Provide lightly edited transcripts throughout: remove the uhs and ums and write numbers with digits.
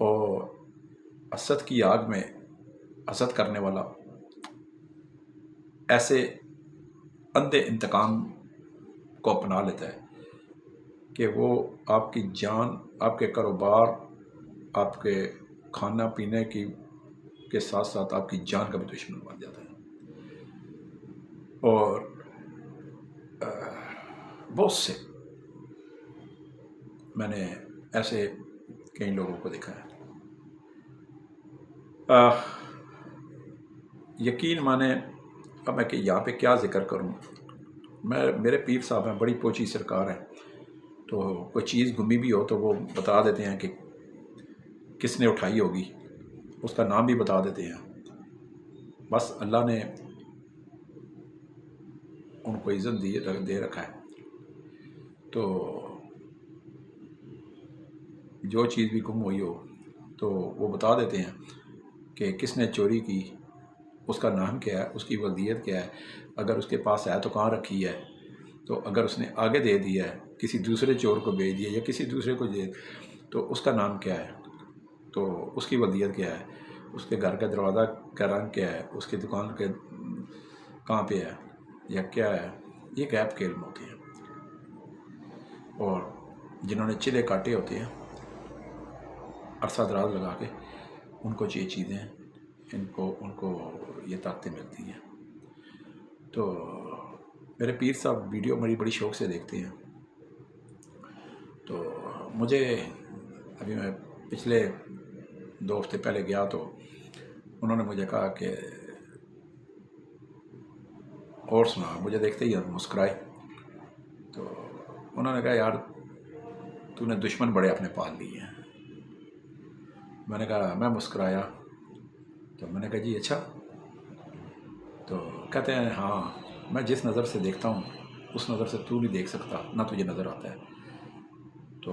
اور حسد کی آگ میں حسد کرنے والا ایسے اندھے انتقام کو اپنا لیتا ہے کہ وہ آپ کی جان، آپ کے کاروبار، آپ کے کھانا پینے کے ساتھ ساتھ آپ کی جان کا بھی دشمن بن جاتا ہے۔ اور بہت سے میں نے ایسے کئی لوگوں کو دیکھا ہے۔ یقین مانیں، اب میں کہ یہاں پہ کیا ذکر کروں، میرے پیر صاحب ہیں، بڑی پوچھی سرکار ہیں، تو کوئی چیز گمی بھی ہو تو وہ بتا دیتے ہیں کہ کس نے اٹھائی ہوگی، اس کا نام بھی بتا دیتے ہیں۔ بس اللہ نے ان کو عزت دے رکھا ہے، تو جو چیز بھی گم ہوئی ہو تو وہ بتا دیتے ہیں کہ کس نے چوری کی، اس کا نام کیا ہے، اس کی ولدیت کیا ہے، اگر اس کے پاس ہے تو کہاں رکھی ہے، تو اگر اس نے آگے دے دیا ہے، کسی دوسرے چور کو بھیج دیا یا کسی دوسرے کو دے، تو اس کا نام کیا ہے، تو اس کی ولدیت کیا ہے، اس کے گھر کا دروازہ کا رنگ کیا ہے، اس کی دکان کے کہاں پہ ہے یا کیا ہے۔ یہ غیب کے علم ہوتے ہیں، اور جنہوں نے چلے کاٹے ہوتے ہیں عرصہ دراز لگا کے، ان کو یہ چیزیں ان کو یہ طاقتیں ملتی ہیں۔ تو میرے پیر صاحب ویڈیو بڑی شوق سے دیکھتے ہیں، تو مجھے ابھی میں پچھلے 2 ہفتے پہلے گیا تو انہوں نے مجھے کہا کہ اور سنا، مجھے دیکھتے ہی مسکرائے، تو انہوں نے کہا یار تو نے دشمن بڑے اپنے پال لیے ہیں۔ میں نے کہا، میں مسکرایا تو میں نے کہا جی اچھا، تو کہتے ہیں ہاں میں جس نظر سے دیکھتا ہوں اس نظر سے تو نہیں دیکھ سکتا، نہ تجھے نظر آتا ہے، تو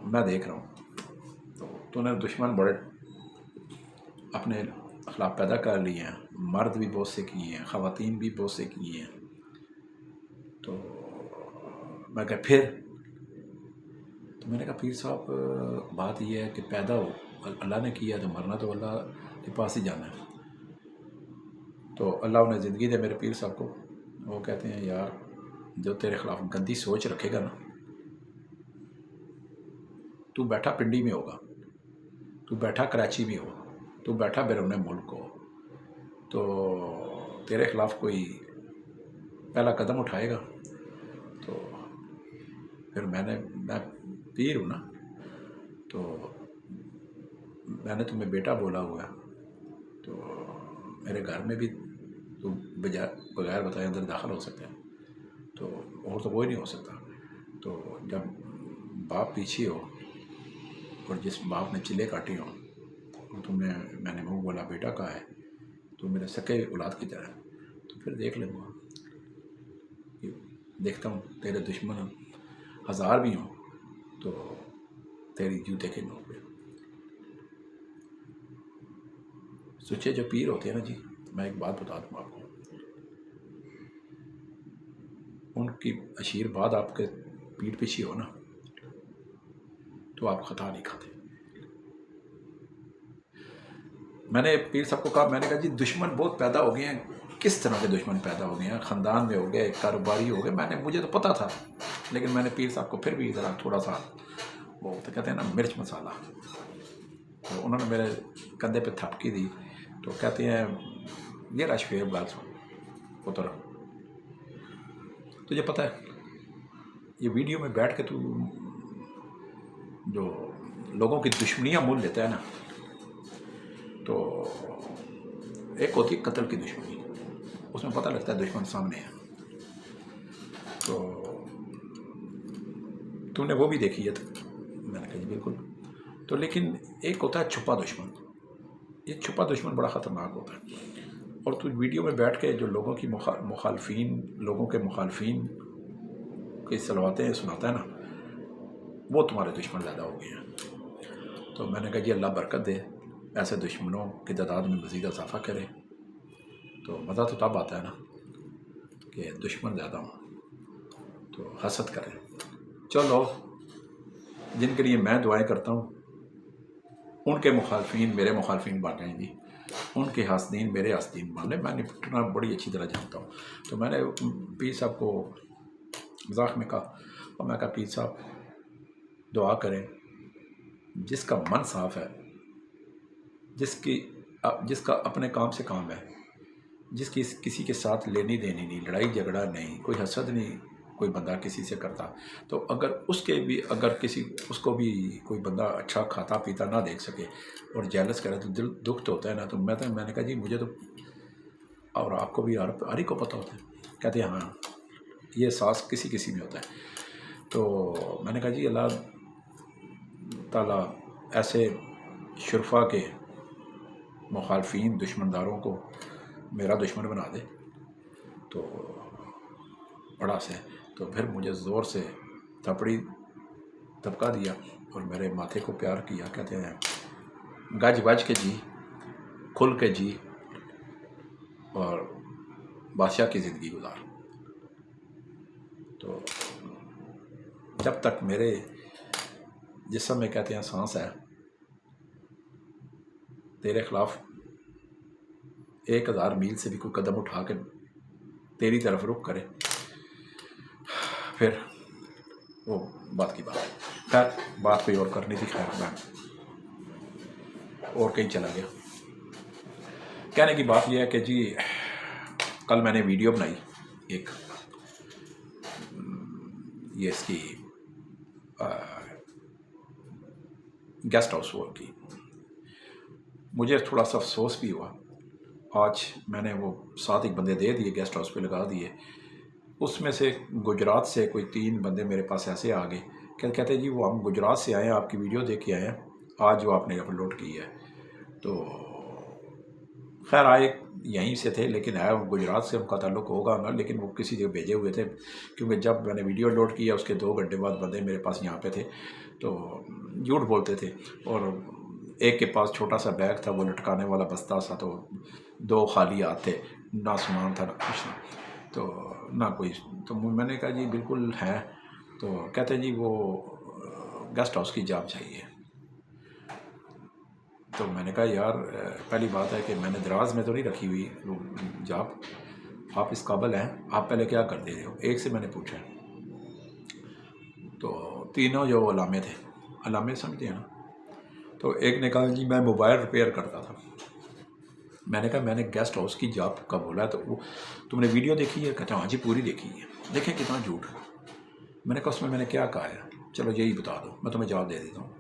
میں دیکھ رہا ہوں تو نے دشمن بڑے اپنے خلاف پیدا کر لیے ہیں، مرد بھی بہت سے کیے ہیں، خواتین بھی بہت سے کیے ہیں۔ تو میں کہا پھر، تو میں نے کہا پیر صاحب بات یہ ہے کہ پیدا ہو اللہ نے کیا، تو مرنا تو اللہ کے پاس ہی جانا ہے۔ تو اللہ انہیں زندگی دے میرے پیر صاحب کو، وہ کہتے ہیں یار جو تیرے خلاف گندی سوچ رکھے گا نا، تو بیٹھا پنڈی میں ہوگا، تو بیٹھا کراچی میں ہو، تو بیٹھا بیرون ملک ہو، تو تیرے خلاف کوئی پہلا قدم اٹھائے گا تو پھر میں پیر ہوں نا، تو میں نے تمہیں بیٹا بولا ہوا ہے، تو میرے گھر میں بھی تو بغیر بتائے اندر داخل ہو سکتا ہے، تو اور تو کوئی نہیں ہو سکتا۔ تو جب باپ پیچھے ہو اور جس باپ نے چلے کاٹی ہوں اور میں نے منہ بولا بیٹا کہا ہے، تو میرے سکے اولاد کی طرح، تو پھر دیکھ لیں گا، دیکھتا ہوں تیرے دشمن 1000 بھی ہوں تو تیری جوتے کے نوک پہ۔ سچے جو پیر ہوتے ہیں نا جی، میں ایک بات بتا دوں آپ کو، ان کی آشیرواد آپ کے پیٹھ پیچھے ہو نا تو آپ خطا نہیں کھاتے۔ میں نے پیر صاحب کو کہا، میں نے کہا جی دشمن بہت پیدا ہو گئے ہیں، کس طرح کے دشمن پیدا ہو گئے ہیں، خاندان میں ہو گئے، کاروباری ہو گئے، مجھے تو پتہ تھا، لیکن میں نے پیر صاحب کو پھر بھی ذرا تھوڑا سا وہ تو کہتے ہیں نا مرچ مسالہ، تو انہوں نے میرے کندھے پہ تھپکی دی، تو کہتے ہیں یہ راشفیب گال سن پتر، تجھے پتہ ہے یہ ویڈیو میں بیٹھ کے تو جو لوگوں کی دشمنیاں مول لیتا ہے نا، تو ایک ہوتی ہے قتل کی دشمنی، اس میں پتہ لگتا ہے دشمن سامنے ہے، تو نے وہ بھی دیکھی ہے؟ میں نے کہا جی بالکل۔ تو لیکن ایک ہوتا ہے چھپا دشمن، یہ چھپا دشمن بڑا خطرناک ہوتا ہے، اور تو ویڈیو میں بیٹھ کے جو لوگوں کی مخالفین کی صلواتیں سناتا ہے نا، وہ تمہارے دشمن زیادہ ہو گئے ہیں۔ تو میں نے کہا جی اللہ برکت دے، ایسے دشمنوں کی تعداد میں مزید اضافہ کرے، تو مزہ تو تب آتا ہے نا کہ دشمن زیادہ ہوں تو حسد کریں۔ چلو جن کے لیے میں دعائیں کرتا ہوں ان کے مخالفین میرے مخالفین بن جائیں گی، ان کے حاسدین میرے حاسدین بن لیں، میں نپٹنا بڑی اچھی طرح جانتا ہوں۔ تو میں نے پیر صاحب کو مذاق میں کہا، اور میں کہا پیر صاحب دعا کریں، جس کا من صاف ہے، جس کا اپنے کام سے کام ہے، جس کی کسی کے ساتھ لینی دینی نہیں، لڑائی جھگڑا نہیں، کوئی حسد نہیں کوئی بندہ کسی سے کرتا، تو اگر اس کو بھی کوئی بندہ اچھا کھاتا پیتا نہ دیکھ سکے اور جیلس کرے تو دل دکھ تو ہوتا ہے نا۔ تو میں نے کہا جی مجھے تو، اور آپ کو بھی ہر کو پتہ ہوتا ہے، کہتے ہیں ہاں یہ احساس کسی میں ہوتا ہے۔ تو میں نے کہا جی اللہ تعالیٰ ایسے شرفا کے مخالفین دشمنداروں کو میرا دشمن بنا دے، تو بڑا سے تو پھر مجھے زور سے تھپڑی دبکا دیا اور میرے ماتھے کو پیار کیا، کہتے ہیں گج بج کے جی، کھل کے جی، اور بادشاہ کی زندگی گزار۔ تو جب تک میرے جسم میں کہتے ہیں سانس ہے، تیرے خلاف 1000 میل سے بھی کوئی قدم اٹھا کے تیری طرف رخ کرے، پھر وہ بات کی بات ہے۔ خیر بات کوئی اور کرنی تھی، خیر میں اور کہیں چلا گیا۔ کہنے کی بات یہ ہے کہ جی کل میں نے ویڈیو بنائی ایک، یہ اس کی گیسٹ ہاؤس کی، مجھے تھوڑا سا افسوس بھی ہوا۔ آج میں نے وہ 7 ایک بندے دے دیے، گیسٹ ہاؤس پہ لگا دیے، اس میں سے گجرات سے کوئی 3 بندے میرے پاس ایسے آ گئے کہ کہتے ہیں جی وہ ہم گجرات سے آئے ہیں، آپ کی ویڈیو دیکھ کے آئے ہیں آج جو آپ نے اپلوڈ کی ہے۔ تو خیر آئے یہیں سے تھے، لیکن آئے گجرات سے، ان کا تعلق ہوگا نا، لیکن وہ کسی جگہ بھیجے ہوئے تھے، کیونکہ جب میں نے ویڈیو لوڈ کیا اس کے 2 گھنٹے بعد بندے میرے پاس یہاں پہ تھے، تو جھوٹ بولتے تھے، اور ایک کے پاس چھوٹا سا بیگ تھا، وہ لٹکانے والا بستہ سا، تو 2 خالی ہاتھ تھے، نہ سامان تھا نہ کچھ، تو نہ کوئی۔ تو میں نے کہا جی بالکل ہے، تو کہتے ہیں جی وہ گیسٹ ہاؤس کی جاب چاہیے۔ تو میں نے کہا یار پہلی بات ہے کہ میں نے دراز میں تو نہیں رکھی ہوئی جاب، آپ اس قابل ہیں، آپ پہلے کیا کر دے رہے ہو؟ ایک سے میں نے پوچھا، تو تینوں جو علامے تھے، علامے سمجھتے ہیں نا، تو ایک نے کہا جی میں موبائل ریپیئر کرتا تھا۔ میں نے کہا میں نے گیسٹ ہاؤس کی جاب کا بولا ہے، تو تم نے ویڈیو دیکھی ہے؟ کہتے ہیں ہاں جی پوری دیکھی ہے۔ دیکھیں کتنا جھوٹ۔ میں نے کہا اس میں نے کیا کہا ہے؟ چلو یہی بتا دو، میں تمہیں جواب دے دیتا ہوں۔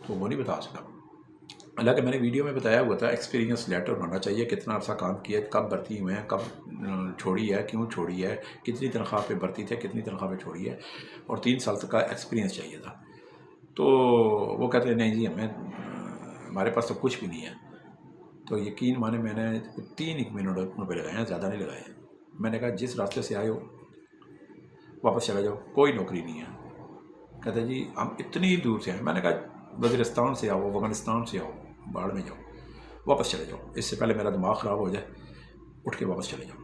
تو وہ نہیں بتا سکا، حالانکہ میں نے ویڈیو میں بتایا ہوا تھا ایکسپیرینس لیٹر ہونا چاہیے، کتنا عرصہ کام کیا، کب بھرتی ہوئے ہیں، کب چھوڑی ہے، کیوں چھوڑی ہے، کتنی تنخواہ پہ بھرتی تھے، کتنی تنخواہ پہ چھوڑی ہے، اور 3 سال تک کا ایکسپیرینس چاہیے تھا۔ تو وہ کہتے ہیں نہیں جی ہمارے پاس تو کچھ بھی نہیں ہے۔ تو یقین مانے میں نے 3 منٹ ان پہ لگائے ہیں، زیادہ نہیں لگائے ہیں۔ میں نے کہا جس راستے سے آئے ہو واپس چلا جاؤ، کوئی نوکری نہیں ہے۔ کہتے ہیں جی ہم اتنی دور سے ہیں۔ میں نے کہا وزیرستان سے آؤ، افغانستان سے آؤ، باڑ میں جاؤ، واپس چلے جاؤ، اس سے پہلے میرا دماغ خراب ہو جائے، اٹھ کے واپس چلے جاؤ۔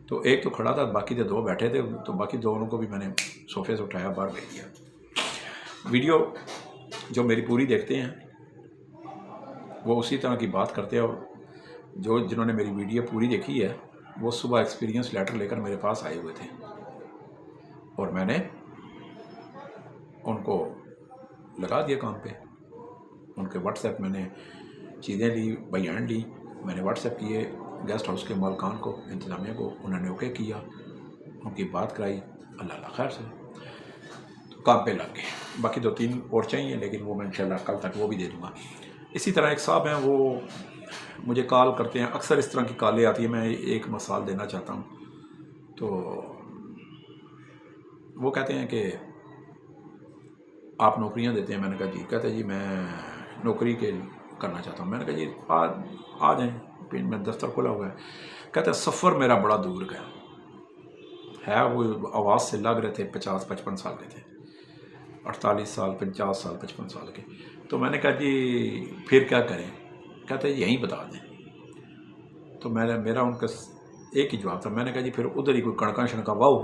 تو ایک تو کھڑا تھا، باقی 2 بیٹھے تھے، تو باقی 2 کو بھی میں نے صوفے سے اٹھایا، باہر بھیج دیا۔ ویڈیو جو میری پوری دیکھتے ہیں وہ اسی طرح کی بات کرتے ہیں، اور جنہوں نے میری ویڈیو پوری دیکھی ہے وہ صبح ایکسپیرینس لیٹر لے کر میرے پاس آئے ہوئے تھے، اور میں نے ان کو لگا دیا کام پہ۔ ان کے واٹس ایپ میں نے چیزیں لی، بیان لی، میں نے واٹس ایپ کیے گیسٹ ہاؤس کے مالکان کو، انتظامیہ کو، انہوں نے اوکے کیا، ان کی بات کرائی، اللہ خیر سے تو کام پہ لگ گئے۔ باقی 2-3 اور چاہیے، لیکن وہ میں انشاءاللہ کل تک وہ بھی دے دوں گا۔ اسی طرح ایک صاحب ہیں، وہ مجھے کال کرتے ہیں، اکثر اس طرح کی کالیں آتی ہیں، میں ایک مثال دینا چاہتا ہوں۔ تو وہ کہتے ہیں کہ آپ نوکریاں دیتے ہیں؟ میں نے کہا جی۔ کہتے ہیں جی میں نوکری کے کرنا چاہتا ہوں۔ میں نے کہا جی آ جائیں، میں دفتر کھلا ہوا ہے۔ کہتے ہیں سفر میرا بڑا دور گیا ہے، وہ آواز سے لگ رہے تھے 50-55 سال کے تھے، 48 سال، 50 سال، 55 سال کے۔ تو میں نے کہا جی پھر کیا کریں؟ کہتے ہیں یہیں بتا دیں۔ تو میرا ان کا ایک ہی جواب تھا، میں نے کہا جی پھر ادھر ہی کوئی کڑکاں شڑکاں واؤ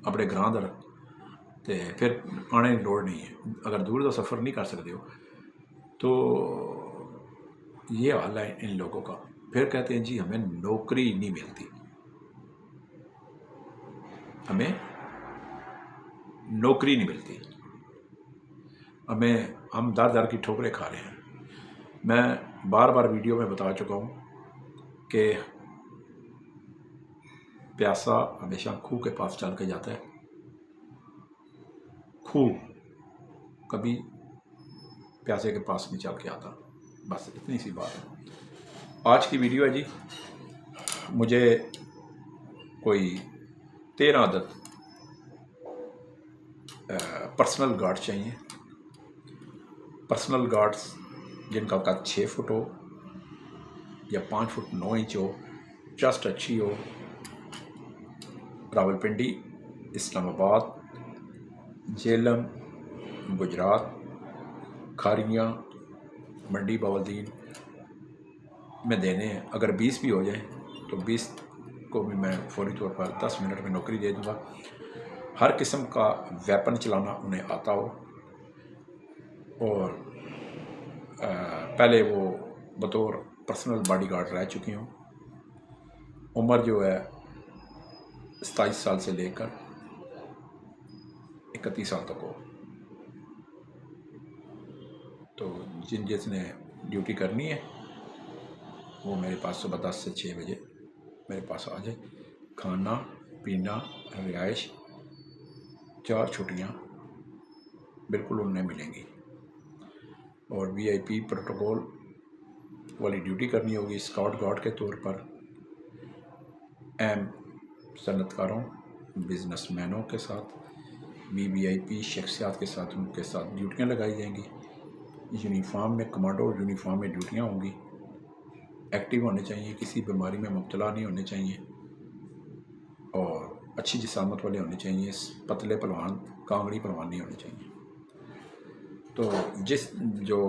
اپنے گراں در تو پھر آنے کی لوڑ نہیں ہے۔ اگر دور کا سفر نہیں کر سکتے ہو تو یہ حال ہے ان لوگوں کا۔ پھر کہتے ہیں جی ہمیں نوکری نہیں ملتی، ہمیں نوکری نہیں ملتی، ہم در در کی ٹھوکریں کھا رہے ہیں۔ میں بار بار ویڈیو میں بتا چکا ہوں کہ پیاسا ہمیشہ کھو کے پاس چل کے جاتا ہے، کھو کبھی پیاسے کے پاس نہیں چل کے آتا۔ بس اتنی سی بات ہے۔ آج کی ویڈیو ہے جی، مجھے کوئی 13 عدد پرسنل گارڈ چاہیے، پرسنل گارڈز جن کا قد 6 فٹ ہو یا 5 فٹ 9 انچ ہو، چسٹ اچھی ہو، راولپنڈی، اسلام آباد، جیلم، گجرات، کھاریاں، منڈی باولدین میں دینے ہیں۔ اگر 20 بھی ہو جائیں تو 20 کو بھی میں فوری طور پر 10 منٹ میں نوکری دے دوں گا۔ ہر قسم کا ویپن چلانا انہیں آتا ہو، اور پہلے وہ بطور پرسنل باڈی گارڈ رہ چکی ہوں۔ عمر جو ہے 27 سال سے لے کر 31 سال تک ہو۔ تو جس نے ڈیوٹی کرنی ہے وہ میرے پاس صبح 10 سے 6 بجے میرے پاس آ جائے۔ کھانا پینا رہائش 4 چھٹیاں بالکل انہیں ملیں گی، اور VIP پروٹوکول والی ڈیوٹی کرنی ہوگی اسکاؤٹ گارڈ کے طور پر۔ اہم صنعت کاروں، بزنس مینوں کے ساتھ، VIP شخصیات کے ساتھ ان کے ساتھ ڈیوٹیاں لگائی جائیں گی۔ یونیفارم میں، کمانڈو یونیفارم میں ڈیوٹیاں ہوں گی۔ ایکٹیو ہونے چاہیے، کسی بیماری میں مبتلا نہیں ہونے چاہیے، اور اچھی جسامت والے ہونے چاہیے۔ پتلے پلوان، کانگڑی پلوان نہیں ہونے چاہیے۔ تو جو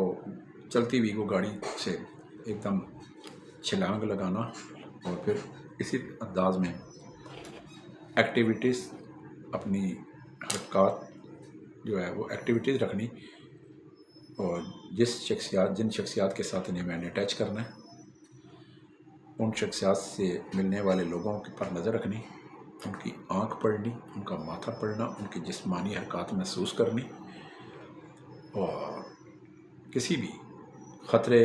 چلتی ہوئی وہ گاڑی سے ایک دم چھلانگ لگانا، اور پھر اسی انداز میں ایکٹیویٹیز، اپنی حرکات جو ہے وہ ایکٹیویٹیز رکھنی، اور جن شخصیات کے ساتھ انہیں میں نے اٹیچ کرنا ہے ان شخصیات سے ملنے والے لوگوں پر نظر رکھنی، ان کی آنکھ پڑھنی، ان کا ماتھا پڑھنا، ان کی جسمانی حرکات محسوس کرنی، اور کسی بھی خطرے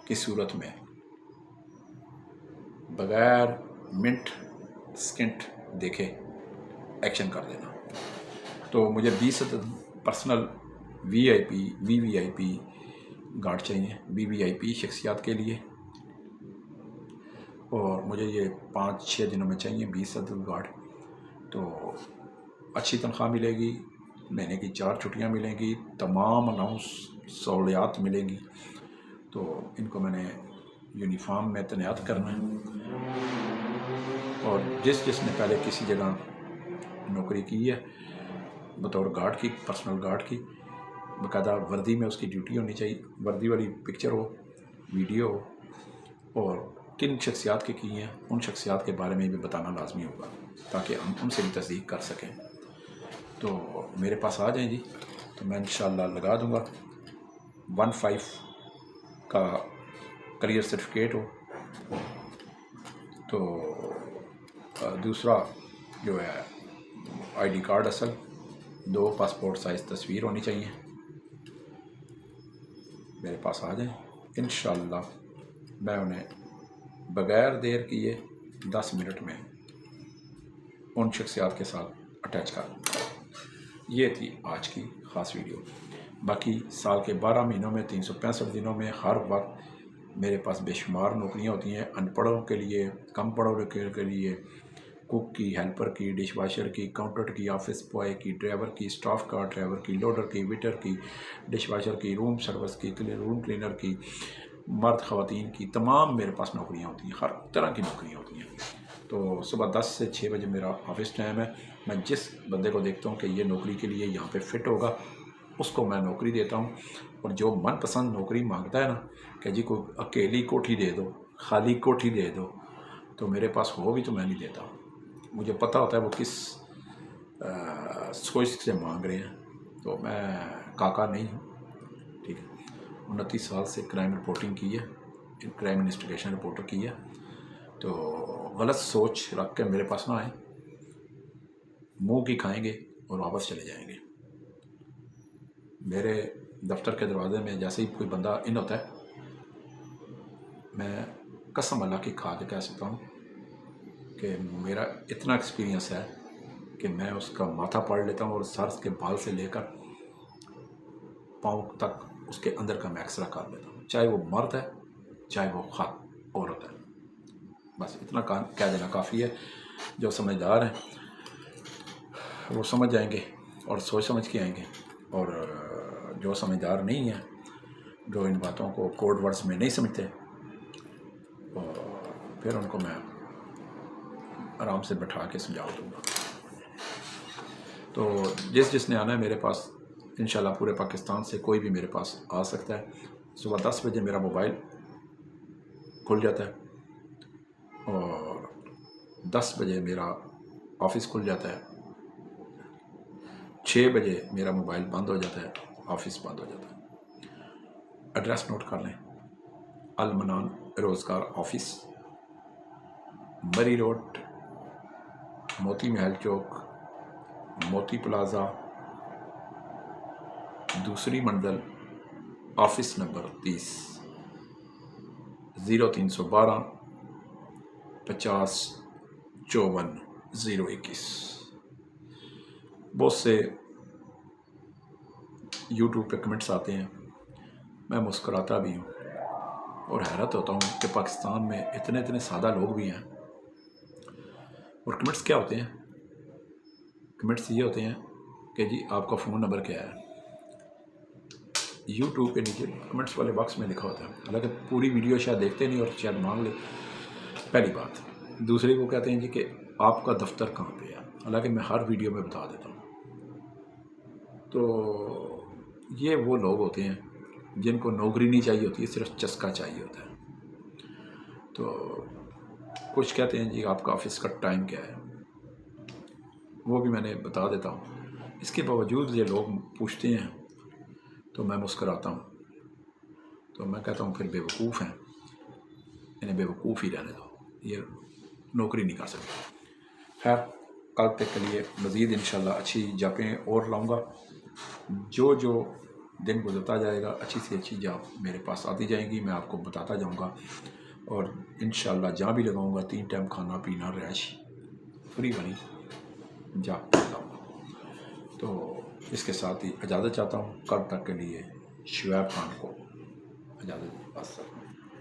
کی صورت میں بغیر منٹ سکنٹ دیکھے ایکشن کر دینا۔ تو مجھے 20 پرسنل VVIP گارڈ چاہیے، VVIP شخصیات کے لیے، اور مجھے یہ 5-6 دنوں میں چاہیے 20 عدد گارڈ۔ تو اچھی تنخواہ ملے گی، مہینے کی 4 چھٹیاں ملیں گی، تمام سہولیات ملیں گی۔ تو ان کو میں نے یونیفارم میں تعینات کرنا ہے، اور جس نے پہلے کسی جگہ نوکری کی ہے بطور گارڈ کی، پرسنل گارڈ کی، باقاعدہ وردی میں اس کی ڈیوٹی ہونی چاہیے، وردی والی پکچر ہو، ویڈیو ہو، اور کن شخصیات کی ہیں ان شخصیات کے بارے میں بھی بتانا لازمی ہوگا تاکہ ہم ان سے بھی تصدیق کر سکیں۔ تو میرے پاس آ جائیں جی، تو میں انشاءاللہ لگا دوں گا۔ 1-5 کا کریئر سرٹیفکیٹ ہو، تو دوسرا جو ہے ID کارڈ اصل، 2 پاسپورٹ سائز تصویر ہونی چاہیے۔ میرے پاس آ جائیں، انشاءاللہ میں انہیں بغیر دیر کیے 10 منٹ میں ان شخصیات کے ساتھ اٹیچ کر دوں گا۔ یہ تھی آج کی خاص ویڈیو۔ باقی سال کے 12 مہینوں میں 365 دنوں میں ہر وقت میرے پاس بے شمار نوکریاں ہوتی ہیں، ان پڑھوں کے لیے، کم پڑھوں کے لیے، کوک کی، ہیلپر کی، ڈش واشر کی، کاؤنٹر کی، آفس بوائے کی، ڈرائیور کی، اسٹاف کا ڈرائیور کی، لوڈر کی، ویٹر کی، ڈش واشر کی، روم سروس کی، روم کلینر کی، مرد خواتین کی، تمام میرے پاس نوکریاں ہوتی ہیں، ہر طرح کی نوکریاں ہوتی ہیں۔ تو صبح 10 سے 6 بجے میرا آفس ٹائم ہے۔ میں جس بندے کو دیکھتا ہوں کہ یہ نوکری کے لیے یہاں پہ فٹ ہوگا، اس کو میں نوکری دیتا ہوں، اور جو من پسند نوکری مانگتا ہے نا کہ جی کوئی اکیلی کوٹھی دے دو، خالی کوٹھی دے دو، تو میرے پاس ہو بھی تو میں نہیں دیتا۔ مجھے پتہ ہوتا ہے وہ کس سوچ سے مانگ رہے ہیں. تو میں کاکا نہیں ہوں، ٹھیک ہے. 29 سال سے کرائم رپورٹنگ کی ہے، کرائم انویسٹیگیشن رپورٹر کی ہے. تو غلط سوچ رکھ کے میرے پاس نہ آئیں، منہ کی کھائیں گے اور واپس چلے جائیں گے. میرے دفتر کے دروازے میں جیسے ہی کوئی بندہ ان ہوتا ہے، میں قسم اللہ کی کھا کے کہہ سکتا ہوں کہ میرا اتنا ایکسپیرینس ہے کہ میں اس کا ماتھا پڑھ لیتا ہوں اور سر کے بال سے لے کر پاؤں تک اس کے اندر کا میں ایکسرا کر لیتا ہوں، چاہے وہ مرد ہے چاہے وہ عورت ہے. بس اتنا کہہ دینا کافی ہے. جو سمجھدار ہیں وہ سمجھ جائیں گے اور سوچ سمجھ کے آئیں گے، اور جو سمجھدار نہیں ہیں، جو ان باتوں کو کوڈ ورڈز میں نہیں سمجھتے، پھر ان کو میں آرام سے بٹھا کے سمجھا دوں گا. تو جس نے آنا ہے میرے پاس، انشاءاللہ پورے پاکستان سے کوئی بھی میرے پاس آ سکتا ہے. صبح 10 بجے میرا موبائل کھل جاتا ہے اور 10 بجے میرا آفس کھل جاتا ہے. 6 بجے میرا موبائل بند ہو جاتا ہے، آفس بند ہو جاتا ہے. ایڈریس نوٹ کر لیں: المنان روزگار آفس، مری روڈ، موتی محل چوک، موتی پلازا، دوسری منزل، آفس نمبر 30، 0312 50 54 021. بہت سے یوٹیوب پہ کمنٹس آتے ہیں، میں مسکراتا بھی ہوں اور حیرت ہوتا ہوں کہ پاکستان میں اتنے سادہ لوگ بھی ہیں. اور کمنٹس کیا ہوتے ہیں؟ کمنٹس یہ ہوتے ہیں کہ جی آپ کا فون نمبر کیا ہے. یوٹیوب پہ نیچے کمنٹس والے باکس میں لکھا ہوتا ہے، حالانکہ پوری ویڈیو شاید دیکھتے نہیں اور شاید مانگ لے. پہلی بات. دوسری کو کہتے ہیں جی کہ آپ کا دفتر کہاں پہ ہے، حالانکہ میں ہر ویڈیو میں بتا دیتا ہوں. تو یہ وہ لوگ ہوتے ہیں جن کو نوکری نہیں چاہیے ہوتی ہے، صرف چسکا چاہیے ہوتا ہے. تو کچھ کہتے ہیں جی آپ کا آفس کا ٹائم کیا ہے، وہ بھی میں نے بتا دیتا ہوں. اس کے باوجود یہ لوگ پوچھتے ہیں تو میں مسکراتا ہوں. تو میں کہتا ہوں پھر بے وقوف ہیں، انہیں بے وقوف ہی رہنے دو، یہ نوکری نہیں کر سکتے. خیر، کل تک کے لیے مزید انشاءاللہ اچھی جاپیں اور لاؤں گا. جو دن گزرتا جائے گا اچھی سے اچھی جاپ میرے پاس آتی جائیں گی، میں آپ کو بتاتا جاؤں گا. اور انشاءاللہ جہاں بھی لگاؤں گا 3 ٹائم کھانا پینا رہائش فری بنی جاپ لگاؤں گا. تو اس کے ساتھ ہی اجازت چاہتا ہوں. کل تک کے لیے شعیب خان کو اجازت.